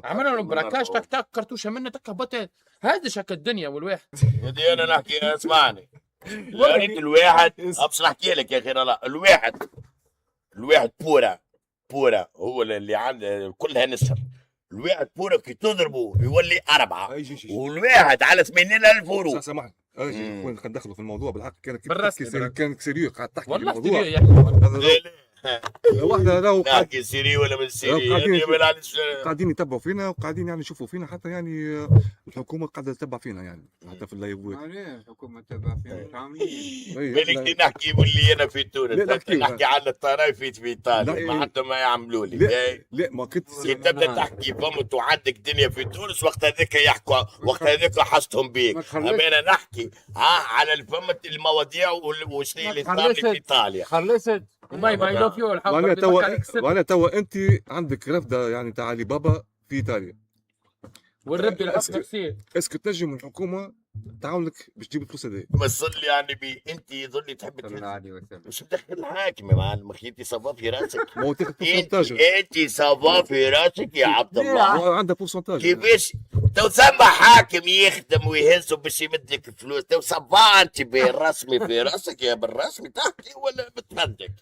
عملوا لهم براكاج تك تك كرتوشه منه تك هبطت. هذا شكل الدنيا والواحد. بدي انا نحكي، اسمعني. يا ريت الواحد ابصر احكي لك يا اخي. لا الواحد بورا هو اللي عنده كلها نسر. الواحد بورا كي تضربه يولي 4 والواحد على 80,000 ورو. سامحني خلينا ندخلوا في الموضوع بالحق. كانت سيريو قاعد تحكي والله الموضوع ستيريو يعني. واحدة لو نحكي سيري ولا من سيري قاعدين يتبعوا فينا وقاعدين يعني يشوفوا فينا حتى يعني الحكومة قاعدة تتبع فينا يعني حتى في اللايفات. الحكومة تتبع فينا كاملين. بالك نحكي واللي انا في تونس نحكي على الطرايف في ايطاليا ما حتى ما يعملوا لي. لا ما كنت تبدا تحكي فمت وعندك دنيا في تونس وقت هذاك يحكوا وقت هذاك حصتهم بيك. اما انا نحكي على فمت المواضيع وشنو اللي صار في ايطاليا. خلصت وما يلوف يو وانا توا انت عندك رفده يعني تاع علي بابا في ايطاليا والرب يلحق نفسيه. اسكو تنجم الحكومه تعاونك باش تجيب الفلوس هذه؟ بس صلي على النبي انت ظلي تحب مش مدخل الحاكم يا معلم اخي صفا في راسك. ما هو تاخذ بورسنتاج. انت صفا في راسك يا عبد الله. عندها بورسنتاج كيفاش تو سما حاكم يخدم ويهزه باش يمد لك الفلوس. تو صفا انت بالرسمي في راسك يا بالرسمي تحكي ولا بتفدك؟